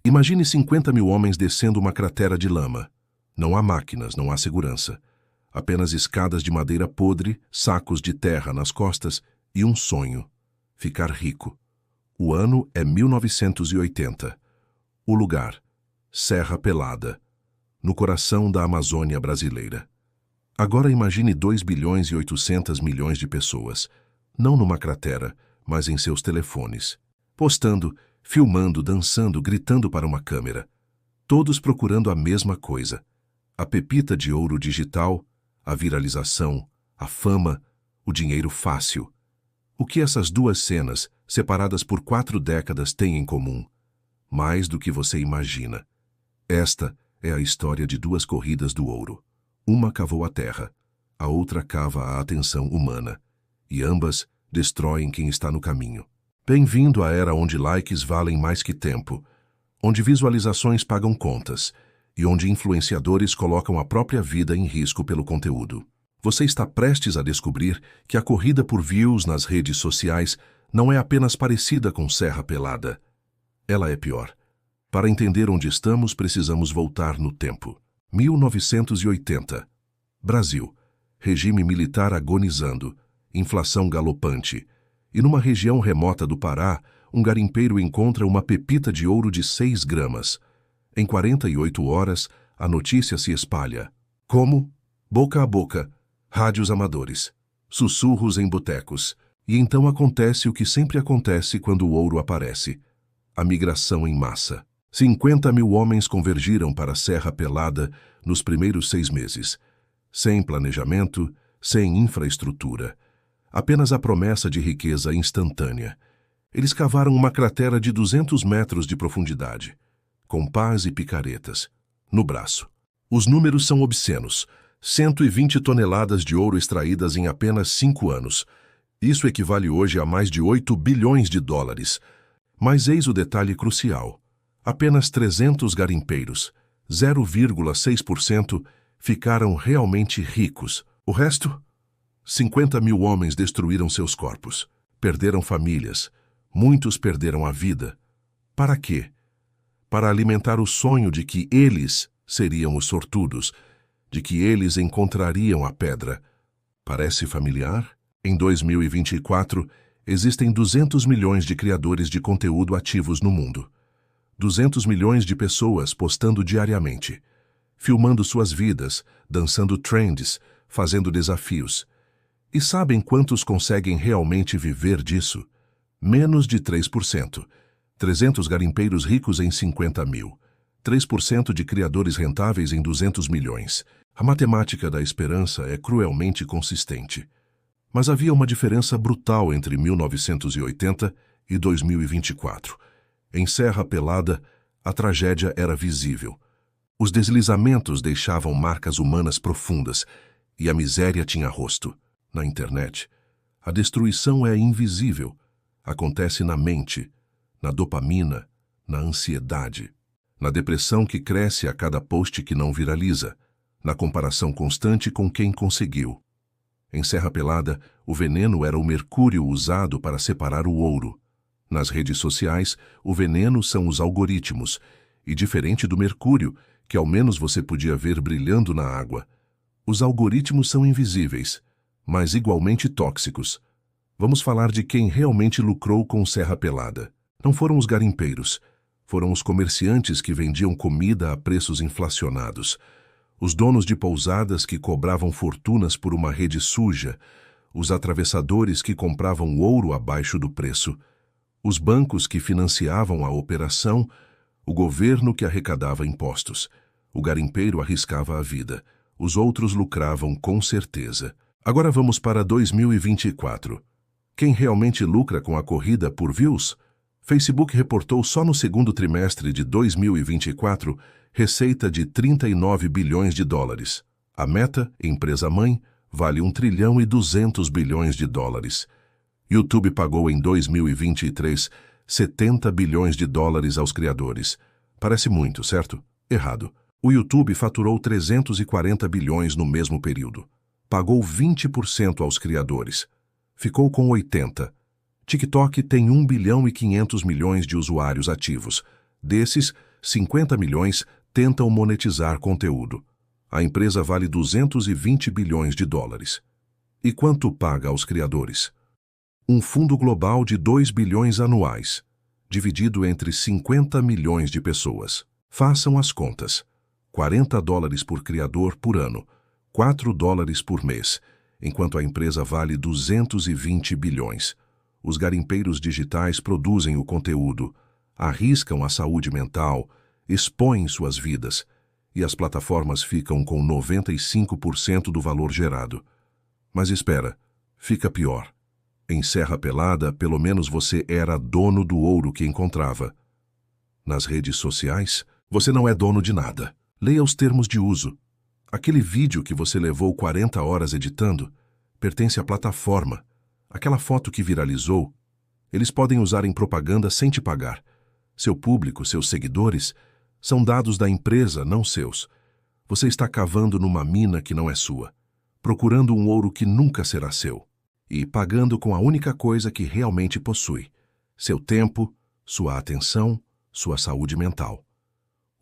Imagine 50 mil homens descendo uma cratera de lama. Não há máquinas, não há segurança. Apenas escadas de madeira podre, sacos de terra nas costas e um sonho: ficar rico. O ano é 1980. O lugar: Serra Pelada, no coração da Amazônia brasileira. Agora imagine 2 bilhões e 800 milhões de pessoas, não numa cratera, mas em seus telefones, postando, filmando, dançando, gritando para uma câmera. Todos procurando a mesma coisa: a pepita de ouro digital, a viralização, a fama, o dinheiro fácil. O que essas duas cenas, separadas por 4 décadas, têm em comum? Mais do que você imagina. Esta é a história de 2 corridas do ouro. Uma cavou a terra, a outra cava a atenção humana, e ambas destroem quem está no caminho. Bem-vindo à era onde likes valem mais que tempo, onde visualizações pagam contas e onde influenciadores colocam a própria vida em risco pelo conteúdo. Você está prestes a descobrir que a corrida por views nas redes sociais não é apenas parecida com Serra Pelada. Ela é pior. Para entender onde estamos, precisamos voltar no tempo. 1980. Brasil. Regime militar agonizando, inflação galopante. E numa região remota do Pará, um garimpeiro encontra uma pepita de ouro de 6 gramas. Em 48 horas, a notícia se espalha. Como? Boca a boca, rádios amadores, sussurros em botecos. E então acontece o que sempre acontece quando o ouro aparece: a migração em massa. 50 mil homens convergiram para a Serra Pelada nos primeiros 6 meses. Sem planejamento, sem infraestrutura. Apenas a promessa de riqueza instantânea. Eles cavaram uma cratera de 200 metros de profundidade, com pás e picaretas, no braço. Os números são obscenos: 120 toneladas de ouro extraídas em apenas 5 anos. Isso equivale hoje a mais de 8 bilhões de dólares. Mas eis o detalhe crucial: apenas 300 garimpeiros, 0,6%, ficaram realmente ricos. O resto? 50 mil homens destruíram seus corpos, perderam famílias, muitos perderam a vida. Para quê? Para alimentar o sonho de que eles seriam os sortudos, de que eles encontrariam a pedra. Parece familiar? Em 2024, existem 200 milhões de criadores de conteúdo ativos no mundo. 200 milhões de pessoas postando diariamente, filmando suas vidas, dançando trends, fazendo desafios. E sabem quantos conseguem realmente viver disso? Menos de 3%. 300 garimpeiros ricos em 50 mil. 3% de criadores rentáveis em 200 milhões. A matemática da esperança é cruelmente consistente. Mas havia uma diferença brutal entre 1980 e 2024. Em Serra Pelada, a tragédia era visível. Os deslizamentos deixavam marcas humanas profundas e a miséria tinha rosto. Na internet, a destruição é invisível. Acontece na mente, na dopamina, na ansiedade, na depressão que cresce a cada post que não viraliza, na comparação constante com quem conseguiu. Em Serra Pelada, o veneno era o mercúrio usado para separar o ouro. Nas redes sociais, o veneno são os algoritmos, e diferente do mercúrio, que ao menos você podia ver brilhando na água, os algoritmos são invisíveis, mas igualmente tóxicos. Vamos falar de quem realmente lucrou com Serra Pelada. Não foram os garimpeiros, foram os comerciantes que vendiam comida a preços inflacionados, os donos de pousadas que cobravam fortunas por uma rede suja, os atravessadores que compravam ouro abaixo do preço, os bancos que financiavam a operação, o governo que arrecadava impostos. O garimpeiro arriscava a vida, os outros lucravam com certeza. Agora vamos para 2024. Quem realmente lucra com a corrida por views? Facebook reportou só no segundo trimestre de 2024 receita de 39 bilhões de dólares. A Meta, empresa-mãe, vale 1 trilhão e 200 bilhões de dólares. YouTube pagou em 2023 70 bilhões de dólares aos criadores. Parece muito, certo? Errado. O YouTube faturou 340 bilhões no mesmo período. Pagou 20% aos criadores. Ficou com 80%. TikTok tem 1 bilhão e 500 milhões de usuários ativos. Desses, 50 milhões tentam monetizar conteúdo. A empresa vale 220 bilhões de dólares. E quanto paga aos criadores? Um fundo global de 2 bilhões anuais, dividido entre 50 milhões de pessoas. Façam as contas. 40 dólares por criador por ano, 4 dólares por mês, enquanto a empresa vale 220 bilhões. Os garimpeiros digitais produzem o conteúdo, arriscam a saúde mental, expõem suas vidas, e as plataformas ficam com 95% do valor gerado. Mas espera, fica pior. Em Serra Pelada, pelo menos você era dono do ouro que encontrava. Nas redes sociais, você não é dono de nada. Leia os termos de uso. Aquele vídeo que você levou 40 horas editando pertence à plataforma. Aquela foto que viralizou, eles podem usar em propaganda sem te pagar. Seu público, seus seguidores, são dados da empresa, não seus. Você está cavando numa mina que não é sua, procurando um ouro que nunca será seu, e pagando com a única coisa que realmente possui: seu tempo, sua atenção, sua saúde mental.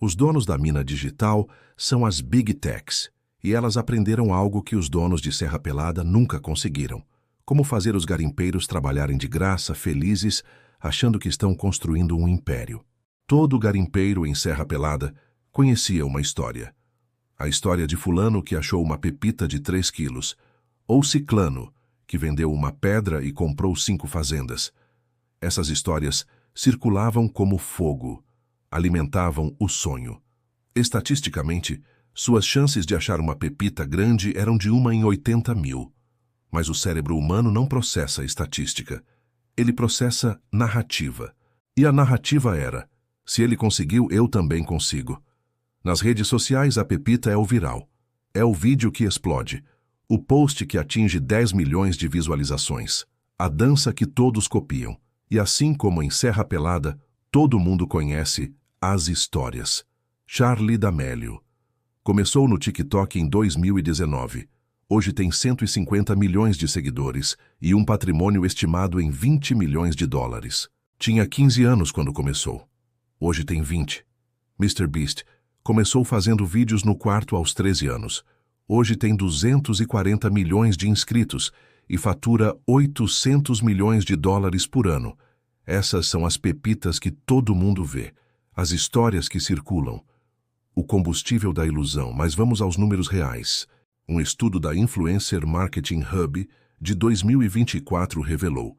Os donos da mina digital são as Big Techs, e elas aprenderam algo que os donos de Serra Pelada nunca conseguiram: como fazer os garimpeiros trabalharem de graça, felizes, achando que estão construindo um império. Todo garimpeiro em Serra Pelada conhecia uma história. A história de fulano que achou uma pepita de 3 quilos, ou ciclano, que vendeu uma pedra e comprou 5 fazendas. Essas histórias circulavam como fogo, alimentavam o sonho. Estatisticamente, suas chances de achar uma pepita grande eram de 1 em 80 mil. Mas o cérebro humano não processa estatística. Ele processa narrativa. E a narrativa era: se ele conseguiu, eu também consigo. Nas redes sociais, a pepita é o viral. É o vídeo que explode. O post que atinge 10 milhões de visualizações. A dança que todos copiam. E assim como em Serra Pelada, todo mundo conhece as histórias. Charli D'Amelio. Começou no TikTok em 2019. Hoje tem 150 milhões de seguidores e um patrimônio estimado em 20 milhões de dólares. Tinha 15 anos quando começou. Hoje tem 20. MrBeast começou fazendo vídeos no quarto aos 13 anos. Hoje tem 240 milhões de inscritos e fatura 800 milhões de dólares por ano. Essas são as pepitas que todo mundo vê, as histórias que circulam. O combustível da ilusão, mas vamos aos números reais. Um estudo da Influencer Marketing Hub de 2024 revelou: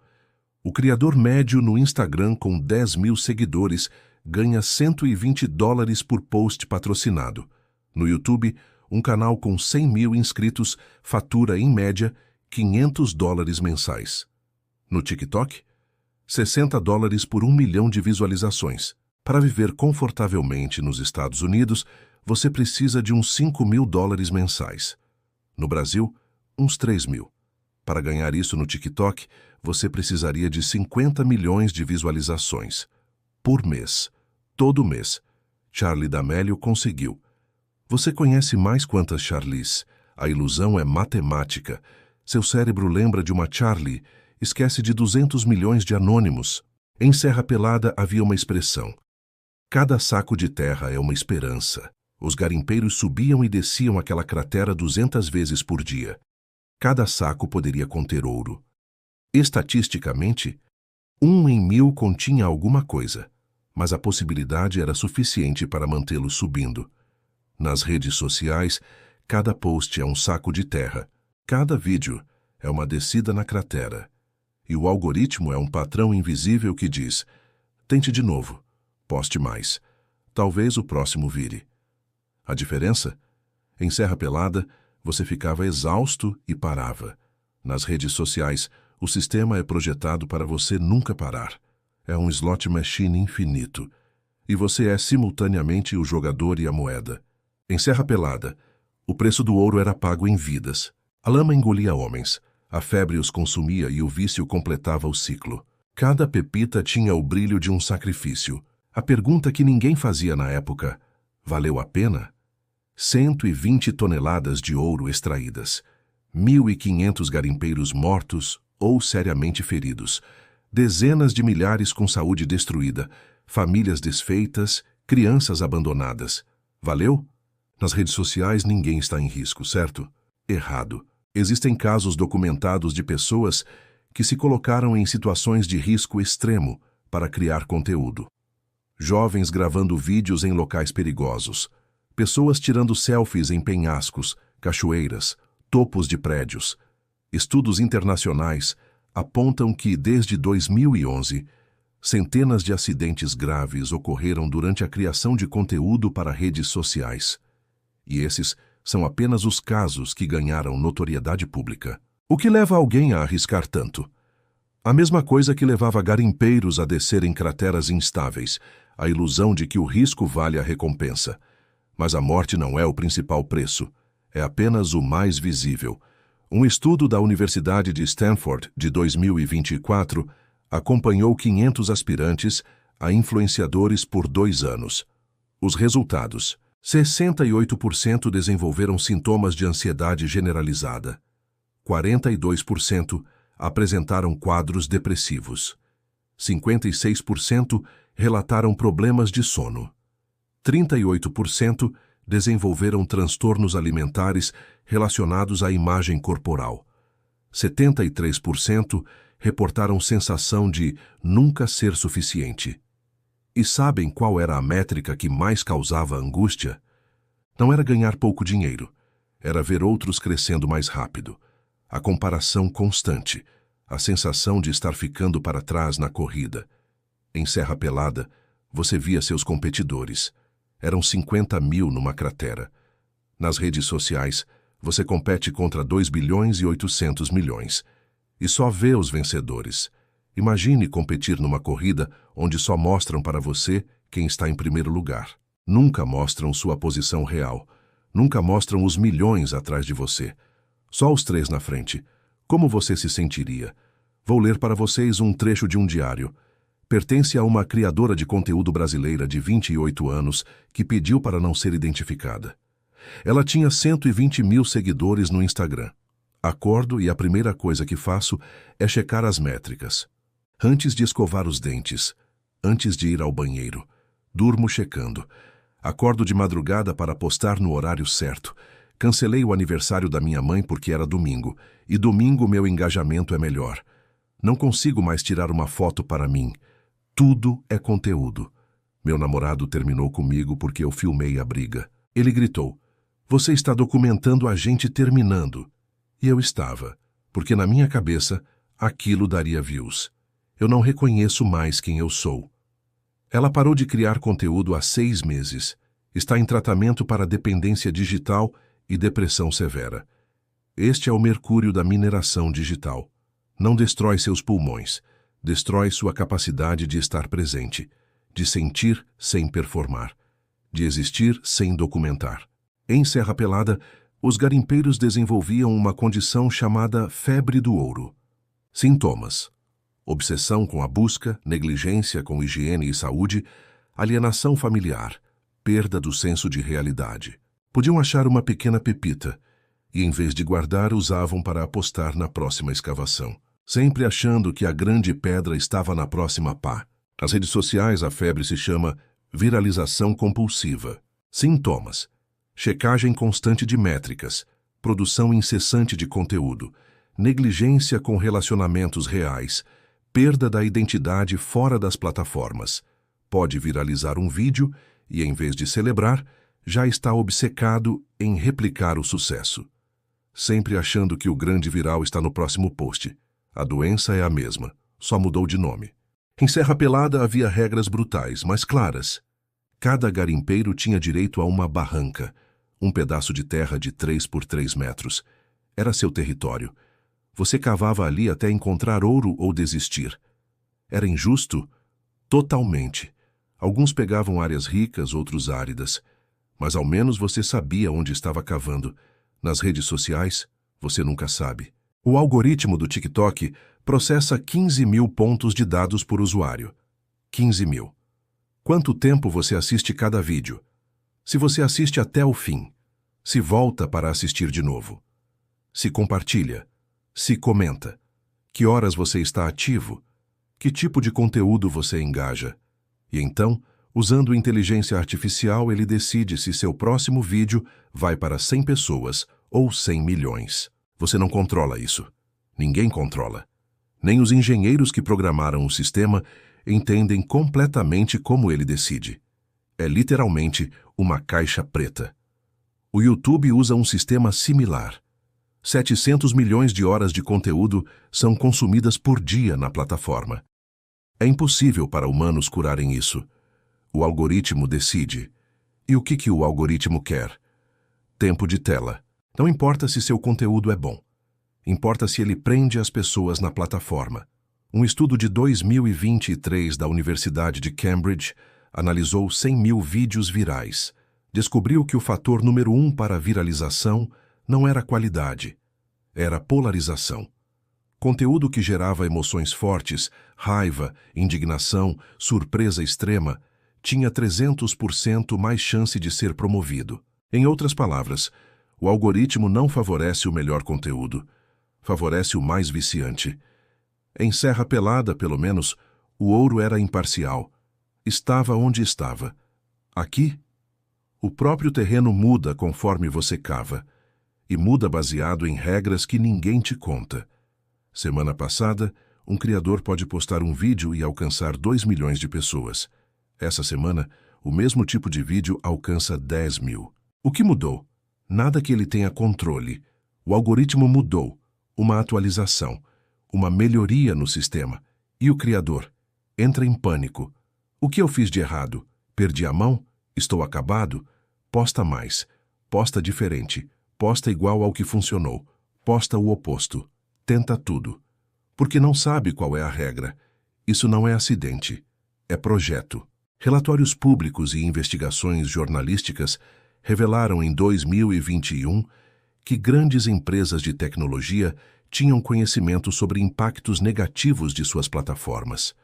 o criador médio no Instagram com 10 mil seguidores ganha 120 dólares por post patrocinado. No YouTube, um canal com 100 mil inscritos fatura, em média, 500 dólares mensais. No TikTok, 60 dólares por 1 milhão de visualizações. Para viver confortavelmente nos Estados Unidos, você precisa de uns 5 mil dólares mensais. No Brasil, uns 3 mil. Para ganhar isso no TikTok, você precisaria de 50 milhões de visualizações. Por mês. Todo mês. Charli D'Amelio conseguiu. Você conhece mais quantas Charlis? A ilusão é matemática. Seu cérebro lembra de uma Charli, esquece de 200 milhões de anônimos. Em Serra Pelada havia uma expressão: cada saco de terra é uma esperança. Os garimpeiros subiam e desciam aquela cratera 200 vezes por dia. Cada saco poderia conter ouro. Estatisticamente, 1 em 1000 continha alguma coisa, mas a possibilidade era suficiente para mantê-lo subindo. Nas redes sociais, cada post é um saco de terra. Cada vídeo é uma descida na cratera. E o algoritmo é um patrão invisível que diz: tente de novo, poste mais. Talvez o próximo vire. A diferença? Em Serra Pelada, você ficava exausto e parava. Nas redes sociais, o sistema é projetado para você nunca parar. É um slot machine infinito. E você é simultaneamente o jogador e a moeda. Em Serra Pelada, o preço do ouro era pago em vidas. A lama engolia homens, a febre os consumia e o vício completava o ciclo. Cada pepita tinha o brilho de um sacrifício. A pergunta que ninguém fazia na época: valeu a pena? 120 toneladas de ouro extraídas, 1.500 garimpeiros mortos ou seriamente feridos, dezenas de milhares com saúde destruída, famílias desfeitas, crianças abandonadas. Valeu? Nas redes sociais ninguém está em risco, certo? Errado. Existem casos documentados de pessoas que se colocaram em situações de risco extremo para criar conteúdo. Jovens gravando vídeos em locais perigosos. Pessoas tirando selfies em penhascos, cachoeiras, topos de prédios. Estudos internacionais apontam que, desde 2011, centenas de acidentes graves ocorreram durante a criação de conteúdo para redes sociais. E esses são apenas os casos que ganharam notoriedade pública. O que leva alguém a arriscar tanto? A mesma coisa que levava garimpeiros a descer em crateras instáveis, a ilusão de que o risco vale a recompensa. Mas a morte não é o principal preço, é apenas o mais visível. Um estudo da Universidade de Stanford, de 2024, acompanhou 500 aspirantes a influenciadores por 2 anos. Os resultados: 68% desenvolveram sintomas de ansiedade generalizada. 42% apresentaram quadros depressivos. 56% relataram problemas de sono. 38% desenvolveram transtornos alimentares relacionados à imagem corporal. 73% reportaram sensação de nunca ser suficiente. E sabem qual era a métrica que mais causava angústia? Não era ganhar pouco dinheiro, era ver outros crescendo mais rápido. A comparação constante, a sensação de estar ficando para trás na corrida. Em Serra Pelada, você via seus competidores. Eram 50 mil numa cratera. Nas redes sociais, você compete contra 2 bilhões e 800 milhões. E só vê os vencedores. Imagine competir numa corrida onde só mostram para você quem está em primeiro lugar. Nunca mostram sua posição real. Nunca mostram os milhões atrás de você. Só os 3 na frente. Como você se sentiria? Vou ler para vocês um trecho de um diário. Pertence a uma criadora de conteúdo brasileira de 28 anos que pediu para não ser identificada. Ela tinha 120 mil seguidores no Instagram. Acordo e a primeira coisa que faço é checar as métricas. Antes de escovar os dentes, antes de ir ao banheiro, durmo checando. Acordo de madrugada para postar no horário certo. Cancelei o aniversário da minha mãe porque era domingo, e domingo meu engajamento é melhor. Não consigo mais tirar uma foto para mim. Tudo é conteúdo. Meu namorado terminou comigo porque eu filmei a briga. Ele gritou: "Você está documentando a gente terminando." E eu estava, porque na minha cabeça aquilo daria views. Eu não reconheço mais quem eu sou. Ela parou de criar conteúdo há 6 meses. Está em tratamento para dependência digital e depressão severa. Este é o mercúrio da mineração digital. Não destrói seus pulmões, destrói sua capacidade de estar presente, de sentir sem performar, de existir sem documentar. Em Serra Pelada, os garimpeiros desenvolviam uma condição chamada febre do ouro. Sintomas: obsessão com a busca, negligência com higiene e saúde, alienação familiar, perda do senso de realidade. Podiam achar uma pequena pepita e, em vez de guardar, usavam para apostar na próxima escavação, sempre achando que a grande pedra estava na próxima pá. Nas redes sociais, a febre se chama viralização compulsiva. Sintomas: checagem constante de métricas, produção incessante de conteúdo, negligência com relacionamentos reais, perda da identidade fora das plataformas. Pode viralizar um vídeo e, em vez de celebrar, já está obcecado em replicar o sucesso. Sempre achando que o grande viral está no próximo post. A doença é a mesma, só mudou de nome. Em Serra Pelada havia regras brutais, mas claras. Cada garimpeiro tinha direito a uma barranca, um pedaço de terra de 3 por 3 metros. Era seu território. Você cavava ali até encontrar ouro ou desistir. Era injusto? Totalmente. Alguns pegavam áreas ricas, outros áridas. Mas ao menos você sabia onde estava cavando. Nas redes sociais, você nunca sabe. O algoritmo do TikTok processa 15 mil pontos de dados por usuário. 15 mil. Quanto tempo você assiste cada vídeo? Se você assiste até o fim, se volta para assistir de novo, se compartilha, se comenta, que horas você está ativo, que tipo de conteúdo você engaja. E então, Usando inteligência artificial, ele decide se seu próximo vídeo vai para 100 pessoas ou 100 milhões. Você não controla isso. Ninguém controla. Nem os engenheiros que programaram o sistema entendem completamente como ele decide. É literalmente uma caixa preta. O YouTube usa um sistema similar. 700 milhões de horas de conteúdo são consumidas por dia na plataforma. É impossível para humanos curarem isso. O algoritmo decide. E o que o algoritmo quer? Tempo de tela. Não importa se seu conteúdo é bom. Importa se ele prende as pessoas na plataforma. Um estudo de 2023 da Universidade de Cambridge analisou 100 mil vídeos virais. Descobriu que o fator número 1 para a viralização não era qualidade, era polarização. Conteúdo que gerava emoções fortes, raiva, indignação, surpresa extrema, tinha 300% mais chance de ser promovido. Em outras palavras, o algoritmo não favorece o melhor conteúdo, favorece o mais viciante. Em Serra Pelada, pelo menos, o ouro era imparcial. Estava onde estava. Aqui, o próprio terreno muda conforme você cava, e muda baseado em regras que ninguém te conta. Semana passada, um criador pode postar um vídeo e alcançar 2 milhões de pessoas. Essa semana, o mesmo tipo de vídeo alcança 10 mil. O que mudou? Nada que ele tenha controle. O algoritmo mudou. Uma atualização. Uma melhoria no sistema. E o criador entra em pânico. O que eu fiz de errado? Perdi a mão? Estou acabado? Posta mais. Posta diferente. Posta igual ao que funcionou. Posta o oposto. Tenta tudo. Porque não sabe qual é a regra. Isso não é acidente. É projeto. Relatórios públicos e investigações jornalísticas revelaram em 2021 que grandes empresas de tecnologia tinham conhecimento sobre impactos negativos de suas plataformas.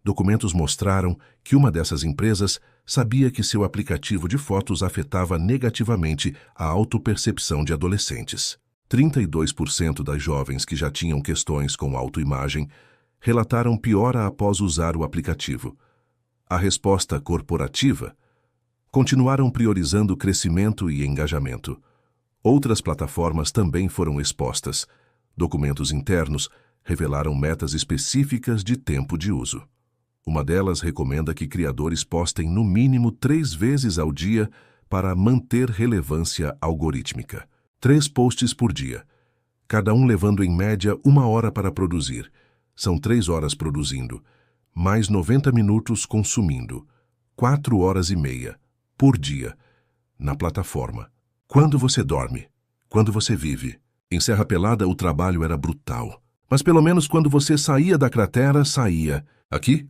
Documentos mostraram que uma dessas empresas sabia que seu aplicativo de fotos afetava negativamente a autopercepção de adolescentes. 32% das jovens que já tinham questões com autoimagem relataram piora após usar o aplicativo. A resposta corporativa: continuaram priorizando crescimento e engajamento. Outras plataformas também foram expostas. Documentos internos revelaram metas específicas de tempo de uso. Uma delas recomenda que criadores postem no mínimo 3 vezes ao dia para manter relevância algorítmica. 3 posts por dia, cada um levando em média 1 hora para produzir. São 3 horas produzindo, mais 90 minutos consumindo, 4 horas e meia por dia na plataforma. Quando você dorme? Quando você vive? Em Serra Pelada o trabalho era brutal, mas pelo menos quando você saía da cratera, saía. Aqui?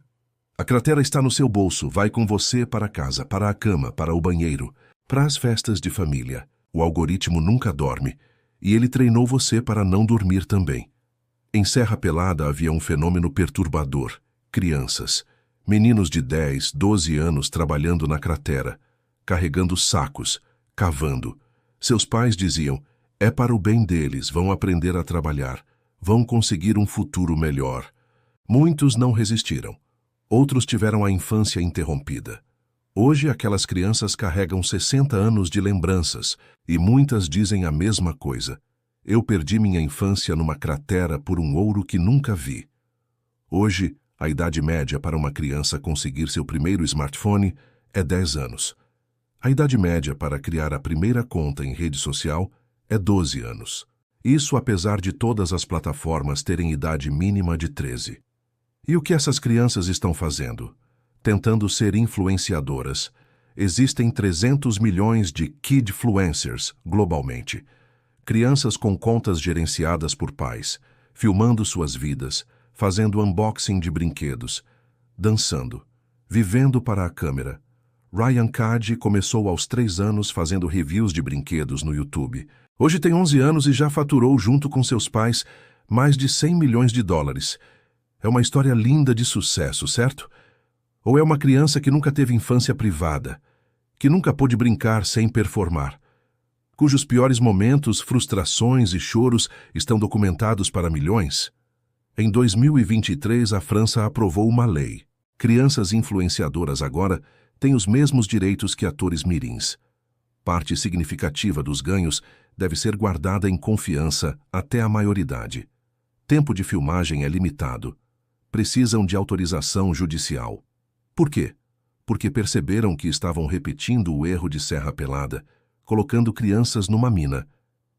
A cratera está no seu bolso, vai com você para casa, para a cama, para o banheiro, para as festas de família. O algoritmo nunca dorme, e ele treinou você para não dormir também. Em Serra Pelada havia um fenômeno perturbador. Crianças, meninos de 10, 12 anos trabalhando na cratera, carregando sacos, cavando. Seus pais diziam, é para o bem deles, vão aprender a trabalhar, vão conseguir um futuro melhor. Muitos não resistiram. Outros tiveram a infância interrompida. Hoje, aquelas crianças carregam 60 anos de lembranças e muitas dizem a mesma coisa. Eu perdi minha infância numa cratera por um ouro que nunca vi. Hoje, a idade média para uma criança conseguir seu primeiro smartphone é 10 anos. A idade média para criar a primeira conta em rede social é 12 anos. Isso apesar de todas as plataformas terem idade mínima de 13. E o que essas crianças estão fazendo? Tentando ser influenciadoras. Existem 300 milhões de kidfluencers globalmente. Crianças com contas gerenciadas por pais, filmando suas vidas, fazendo unboxing de brinquedos, dançando, vivendo para a câmera. Ryan Cady começou aos 3 anos fazendo reviews de brinquedos no YouTube. Hoje tem 11 anos e já faturou junto com seus pais mais de 100 milhões de dólares. É uma história linda de sucesso, certo? Ou é uma criança que nunca teve infância privada, que nunca pôde brincar sem performar, cujos piores momentos, frustrações e choros estão documentados para milhões? Em 2023, a França aprovou uma lei. Crianças influenciadoras agora têm os mesmos direitos que atores mirins. Parte significativa dos ganhos deve ser guardada em confiança até a maioridade. Tempo de filmagem é limitado. Precisam de autorização judicial. Por quê? Porque perceberam que estavam repetindo o erro de Serra Pelada, colocando crianças numa mina.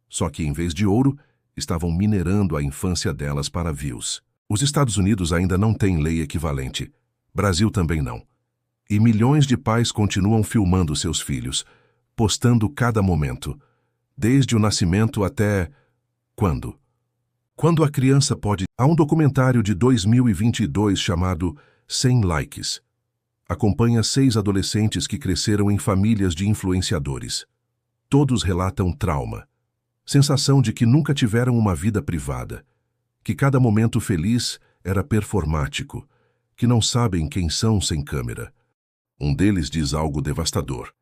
Só que, em vez de ouro, estavam minerando a infância delas para views. Os Estados Unidos ainda não têm lei equivalente. Brasil também não. E milhões de pais continuam filmando seus filhos, postando cada momento, desde o nascimento até... quando? Quando a criança pode... Há um documentário de 2022 chamado 100 Likes. Acompanha 6 adolescentes que cresceram em famílias de influenciadores. Todos relatam trauma, sensação de que nunca tiveram uma vida privada, que cada momento feliz era performático, que não sabem quem são sem câmera. Um deles diz algo devastador.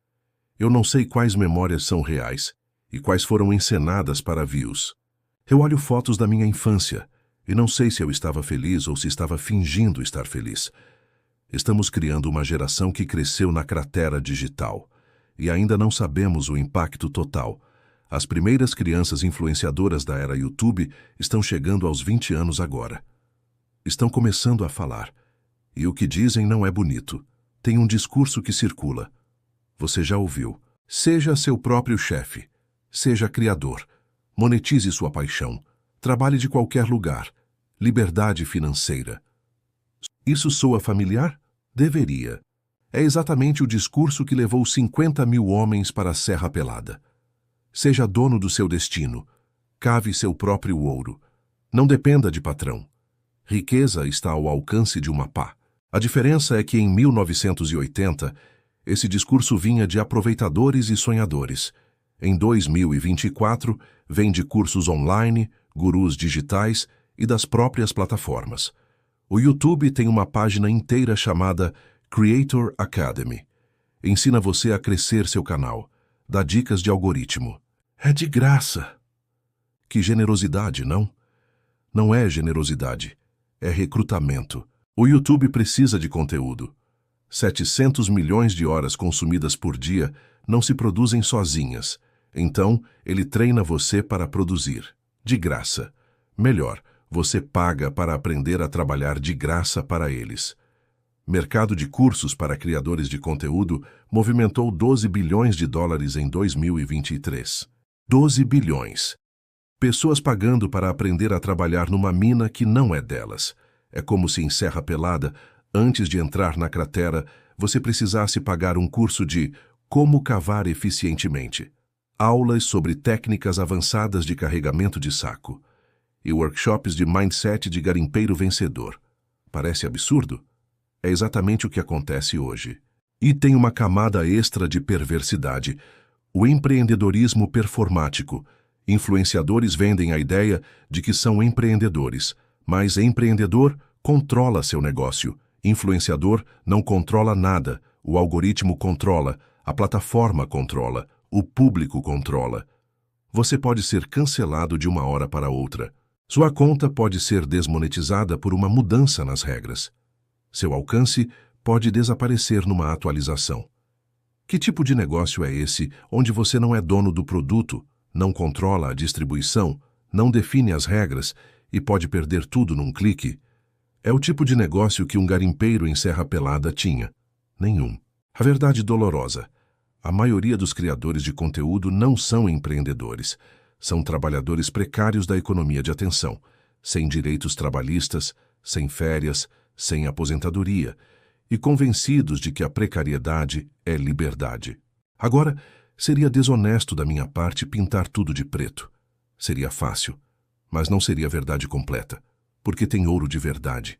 Eu não sei quais memórias são reais e quais foram encenadas para views. Eu olho fotos da minha infância e não sei se eu estava feliz ou se estava fingindo estar feliz. Estamos criando uma geração que cresceu na cratera digital e ainda não sabemos o impacto total. As primeiras crianças influenciadoras da era YouTube estão chegando aos 20 anos agora. Estão começando a falar. E o que dizem não é bonito. Tem um discurso que circula. Você já ouviu. Seja seu próprio chefe. Seja criador. Monetize sua paixão. Trabalhe de qualquer lugar. Liberdade financeira. Isso soa familiar? Deveria. É exatamente o discurso que levou 50 mil homens para a Serra Pelada. Seja dono do seu destino. Cave seu próprio ouro. Não dependa de patrão. Riqueza está ao alcance de uma pá. A diferença é que em 1980, esse discurso vinha de aproveitadores e sonhadores. Em 2024, vem de cursos online, gurus digitais e das próprias plataformas. O YouTube tem uma página inteira chamada Creator Academy. Ensina você a crescer seu canal. Dá dicas de algoritmo. É de graça. Que generosidade, não? Não é generosidade. É recrutamento. O YouTube precisa de conteúdo. 700 milhões de horas consumidas por dia não se produzem sozinhas. Então, ele treina você para produzir. De graça. Melhor, você paga para aprender a trabalhar de graça para eles. Mercado de cursos para criadores de conteúdo movimentou 12 bilhões de dólares em 2023. 12 bilhões. Pessoas pagando para aprender a trabalhar numa mina que não é delas. É como se em Serra Pelada, antes de entrar na cratera, você precisasse pagar um curso de como cavar eficientemente, aulas sobre técnicas avançadas de carregamento de saco e workshops de mindset de garimpeiro vencedor. Parece absurdo? É exatamente o que acontece hoje. E tem uma camada extra de perversidade. O empreendedorismo performático. Influenciadores vendem a ideia de que são empreendedores, mas empreendedor controla seu negócio. Influenciador não controla nada. O algoritmo controla, a plataforma controla, o público controla. Você pode ser cancelado de uma hora para outra. Sua conta pode ser desmonetizada por uma mudança nas regras. Seu alcance pode desaparecer numa atualização. Que tipo de negócio é esse onde você não é dono do produto, não controla a distribuição, não define as regras e pode perder tudo num clique? É o tipo de negócio que um garimpeiro em Serra Pelada tinha. Nenhum. A verdade dolorosa. A maioria dos criadores de conteúdo não são empreendedores. São trabalhadores precários da economia de atenção, sem direitos trabalhistas, sem férias, sem aposentadoria, e convencidos de que a precariedade é liberdade. Agora, seria desonesto da minha parte pintar tudo de preto. Seria fácil, mas não seria verdade completa, porque tem ouro de verdade,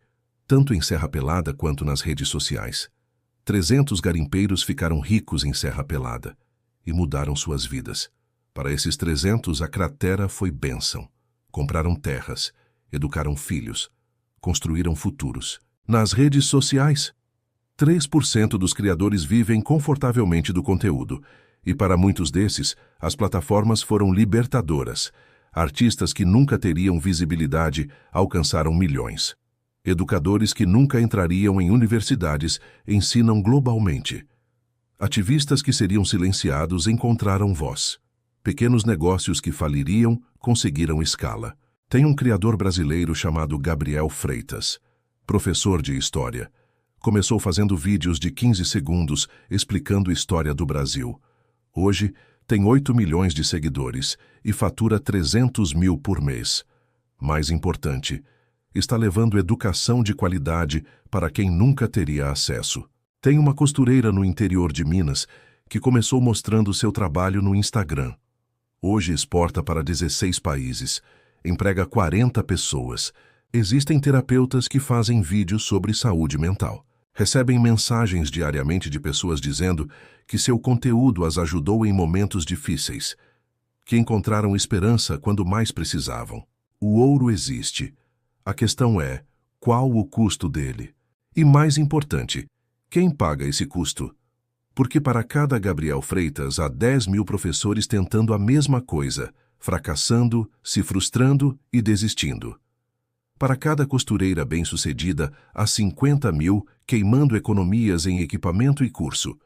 tanto em Serra Pelada quanto nas redes sociais. 300 garimpeiros ficaram ricos em Serra Pelada e mudaram suas vidas. Para esses 300, a cratera foi bênção. Compraram terras, educaram filhos, construíram futuros. Nas redes sociais, 3% dos criadores vivem confortavelmente do conteúdo, e para muitos desses, as plataformas foram libertadoras. Artistas que nunca teriam visibilidade alcançaram milhões. Educadores que nunca entrariam em universidades ensinam globalmente. Ativistas que seriam silenciados encontraram voz. Pequenos negócios que faliriam conseguiram escala. Tem um criador brasileiro chamado Gabriel Freitas, professor de história. Começou fazendo vídeos de 15 segundos explicando a história do Brasil. Hoje, tem 8 milhões de seguidores e fatura 300 mil por mês. Mais importante, está levando educação de qualidade para quem nunca teria acesso. Tem uma costureira no interior de Minas que começou mostrando seu trabalho no Instagram. Hoje exporta para 16 países, emprega 40 pessoas. Existem terapeutas que fazem vídeos sobre saúde mental. Recebem mensagens diariamente de pessoas dizendo que seu conteúdo as ajudou em momentos difíceis, que encontraram esperança quando mais precisavam. O ouro existe. A questão é, qual o custo dele? E mais importante, quem paga esse custo? Porque para cada Gabriel Freitas há 10 mil professores tentando a mesma coisa, fracassando, se frustrando e desistindo. Para cada costureira bem-sucedida, há 50 mil queimando economias em equipamento e curso.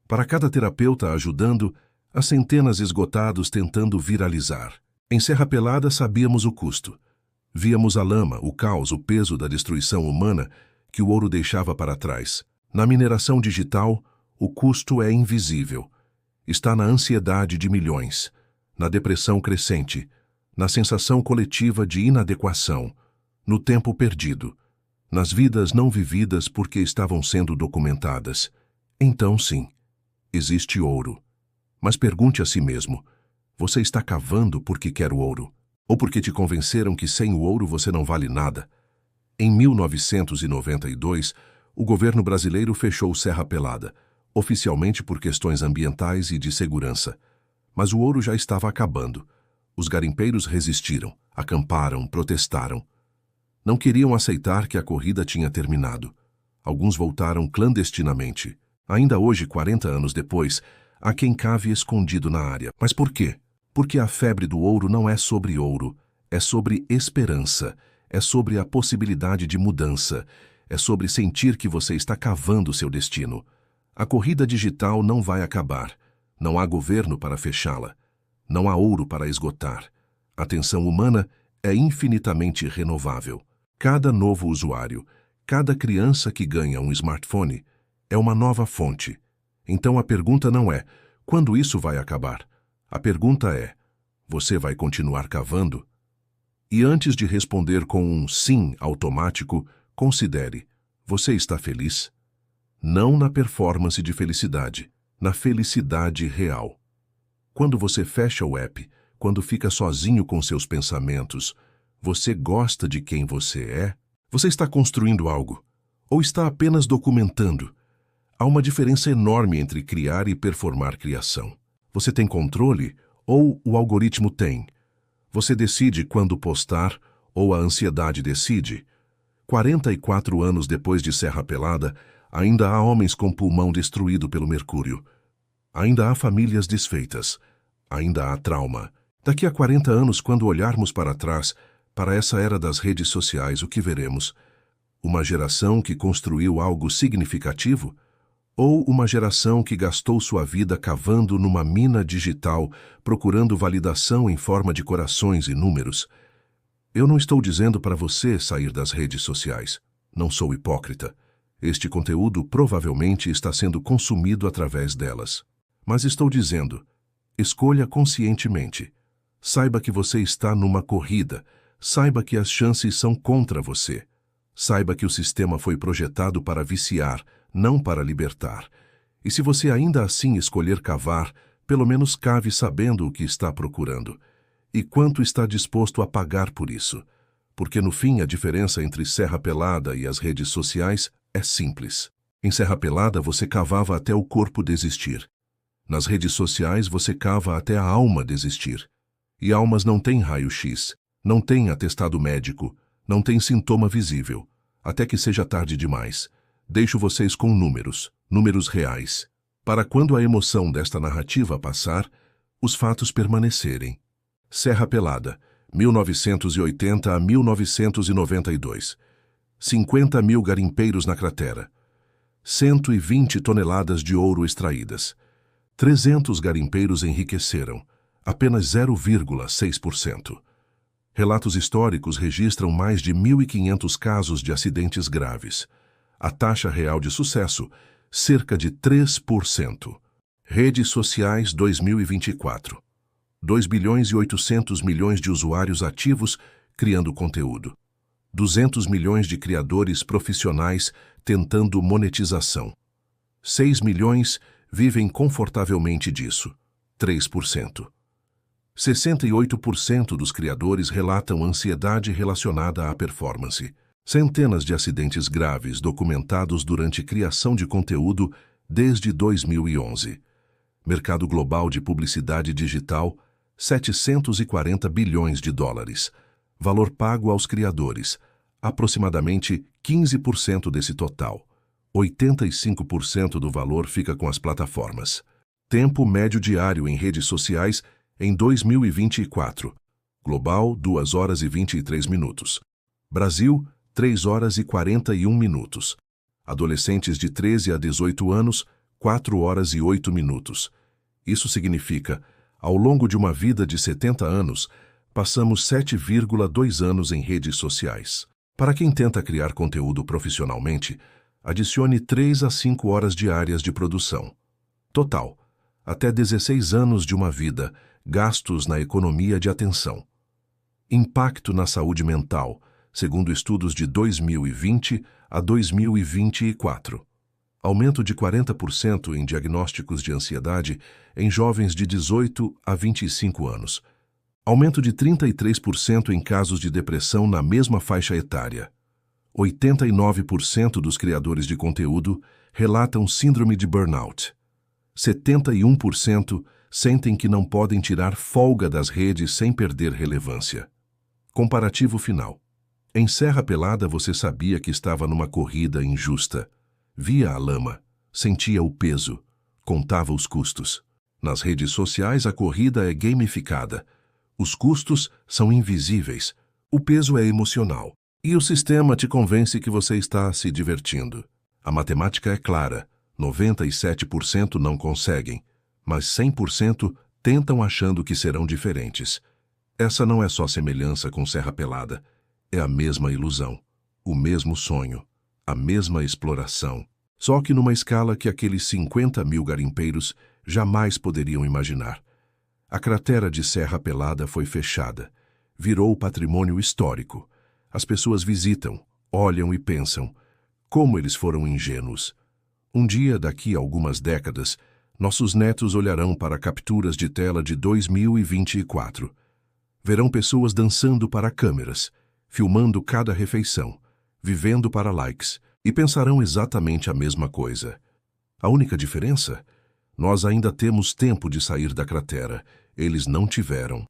Para cada terapeuta ajudando, há centenas esgotados tentando viralizar. Em Serra Pelada sabíamos o custo. Víamos a lama, o caos, o peso da destruição humana que o ouro deixava para trás. Na mineração digital, o custo é invisível. Está na ansiedade de milhões, na depressão crescente, na sensação coletiva de inadequação, no tempo perdido, nas vidas não vividas porque estavam sendo documentadas. Então, sim, existe ouro. Mas pergunte a si mesmo, você está cavando porque quer o ouro? Ou porque te convenceram que sem o ouro você não vale nada? Em 1992, o governo brasileiro fechou Serra Pelada, oficialmente por questões ambientais e de segurança. Mas o ouro já estava acabando. Os garimpeiros resistiram, acamparam, protestaram. Não queriam aceitar que a corrida tinha terminado. Alguns voltaram clandestinamente. Ainda hoje, 40 anos depois, há quem cave escondido na área. Mas por quê? Porque a febre do ouro não é sobre ouro, é sobre esperança, é sobre a possibilidade de mudança, é sobre sentir que você está cavando seu destino. A corrida digital não vai acabar. Não há governo para fechá-la. Não há ouro para esgotar. A atenção humana é infinitamente renovável. Cada novo usuário, cada criança que ganha um smartphone, é uma nova fonte. Então a pergunta não é, quando isso vai acabar? A pergunta é, você vai continuar cavando? E antes de responder com um sim automático, considere, você está feliz? Não na performance de felicidade, na felicidade real. Quando você fecha o app, quando fica sozinho com seus pensamentos, você gosta de quem você é? Você está construindo algo? Ou está apenas documentando? Há uma diferença enorme entre criar e performar criação. Você tem controle ou o algoritmo tem? Você decide quando postar ou a ansiedade decide? 44 anos depois de Serra Pelada, ainda há homens com pulmão destruído pelo mercúrio. Ainda há famílias desfeitas. Ainda há trauma. Daqui a 40 anos, quando olharmos para trás, para essa era das redes sociais, o que veremos? Uma geração que construiu algo significativo? Ou uma geração que gastou sua vida cavando numa mina digital, procurando validação em forma de corações e números? Eu não estou dizendo para você sair das redes sociais. Não sou hipócrita. Este conteúdo provavelmente está sendo consumido através delas. Mas estou dizendo, escolha conscientemente. Saiba que você está numa corrida. Saiba que as chances são contra você. Saiba que o sistema foi projetado para viciar, não para libertar. E se você ainda assim escolher cavar, pelo menos cave sabendo o que está procurando. E quanto está disposto a pagar por isso. Porque no fim a diferença entre Serra Pelada e as redes sociais é simples. Em Serra Pelada você cavava até o corpo desistir. Nas redes sociais você cava até a alma desistir. E almas não têm raio-x. Não tem atestado médico, não tem sintoma visível, até que seja tarde demais. Deixo vocês com números reais, para quando a emoção desta narrativa passar, os fatos permanecerem. Serra Pelada, 1980 a 1992. 50 mil garimpeiros na cratera. 120 toneladas de ouro extraídas. 300 garimpeiros enriqueceram, apenas 0,6%. Relatos históricos registram mais de 1.500 casos de acidentes graves. A taxa real de sucesso, cerca de 3%. Redes sociais 2024. 2 bilhões e 800 milhões de usuários ativos criando conteúdo. 200 milhões de criadores profissionais tentando monetização. 6 milhões vivem confortavelmente disso, 3%. 68% dos criadores relatam ansiedade relacionada à performance. Centenas de acidentes graves documentados durante criação de conteúdo desde 2011. Mercado global de publicidade digital, 740 bilhões de dólares. Valor pago aos criadores, aproximadamente 15% desse total. 85% do valor fica com as plataformas. Tempo médio diário em redes sociais em 2024. Global, 2 horas e 23 minutos. Brasil, 3 horas e 41 minutos. Adolescentes de 13 a 18 anos, 4 horas e 8 minutos. Isso significa, ao longo de uma vida de 70 anos, passamos 7,2 anos em redes sociais. Para quem tenta criar conteúdo profissionalmente, adicione 3 a 5 horas diárias de produção. Total, até 16 anos de uma vida, gastos na economia de atenção. Impacto na saúde mental, segundo estudos de 2020 a 2024. Aumento de 40% em diagnósticos de ansiedade em jovens de 18 a 25 anos. Aumento de 33% em casos de depressão na mesma faixa etária. 89% dos criadores de conteúdo relatam síndrome de burnout. 71% sentem que não podem tirar folga das redes sem perder relevância. Comparativo final. Em Serra Pelada você sabia que estava numa corrida injusta. Via a lama, sentia o peso, contava os custos. Nas redes sociais a corrida é gamificada. Os custos são invisíveis, o peso é emocional. E o sistema te convence que você está se divertindo. A matemática é clara, 97% não conseguem, mas 100% tentam achando que serão diferentes. Essa não é só semelhança com Serra Pelada, é a mesma ilusão, o mesmo sonho, a mesma exploração, só que numa escala que aqueles 50 mil garimpeiros jamais poderiam imaginar. A cratera de Serra Pelada foi fechada, virou patrimônio histórico. As pessoas visitam, olham e pensam, como eles foram ingênuos. Um dia, daqui a algumas décadas, nossos netos olharão para capturas de tela de 2024. Verão pessoas dançando para câmeras, filmando cada refeição, vivendo para likes, e pensarão exatamente a mesma coisa. A única diferença? Nós ainda temos tempo de sair da cratera. Eles não tiveram.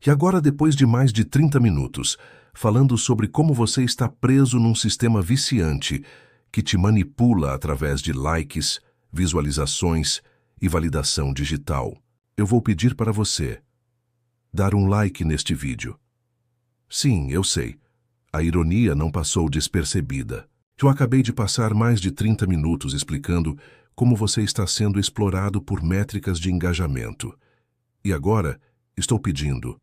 E agora, depois de mais de 30 minutos, falando sobre como você está preso num sistema viciante que te manipula através de likes, visualizações e validação digital, eu vou pedir para você dar um like neste vídeo. Sim, eu sei, a ironia não passou despercebida. Eu acabei de passar mais de 30 minutos explicando como você está sendo explorado por métricas de engajamento. E agora, estou pedindo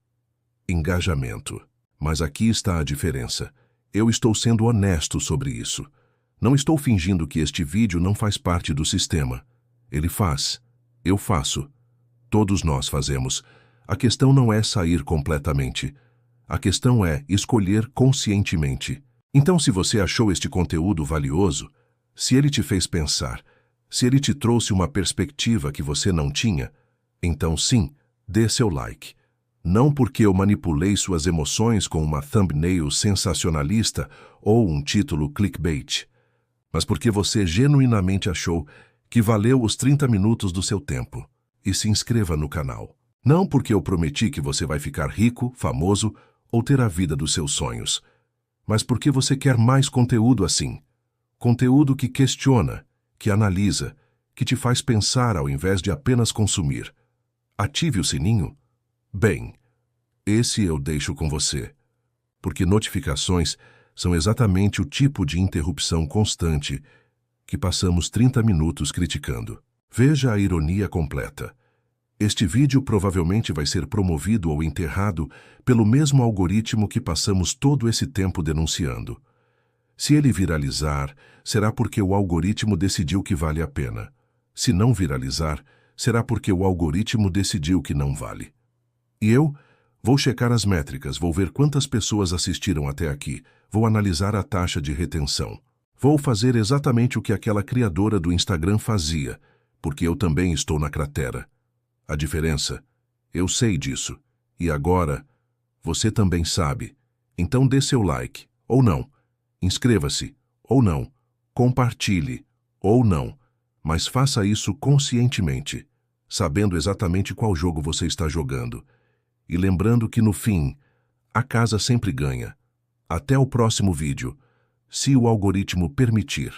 engajamento. Mas aqui está a diferença. Eu estou sendo honesto sobre isso. Não estou fingindo que este vídeo não faz parte do sistema. Ele faz. Eu faço. Todos nós fazemos. A questão não é sair completamente. A questão é escolher conscientemente. Então, se você achou este conteúdo valioso, se ele te fez pensar, se ele te trouxe uma perspectiva que você não tinha, então sim, dê seu like. Não porque eu manipulei suas emoções com uma thumbnail sensacionalista ou um título clickbait, mas porque você genuinamente achou que valeu os 30 minutos do seu tempo. E se inscreva no canal. Não porque eu prometi que você vai ficar rico, famoso ou ter a vida dos seus sonhos, mas porque você quer mais conteúdo assim. Conteúdo que questiona, que analisa, que te faz pensar ao invés de apenas consumir. Ative o sininho. Bem, esse eu deixo com você, porque notificações são exatamente o tipo de interrupção constante que passamos 30 minutos criticando. Veja a ironia completa. Este vídeo provavelmente vai ser promovido ou enterrado pelo mesmo algoritmo que passamos todo esse tempo denunciando. Se ele viralizar, será porque o algoritmo decidiu que vale a pena. Se não viralizar, será porque o algoritmo decidiu que não vale. E eu vou checar as métricas, vou ver quantas pessoas assistiram até aqui, vou analisar a taxa de retenção. Vou fazer exatamente o que aquela criadora do Instagram fazia, porque eu também estou na cratera. A diferença? Eu sei disso. E agora, você também sabe. Então dê seu like, ou não. Inscreva-se, ou não. Compartilhe, ou não. Mas faça isso conscientemente, sabendo exatamente qual jogo você está jogando. E lembrando que no fim, a casa sempre ganha. Até o próximo vídeo, se o algoritmo permitir.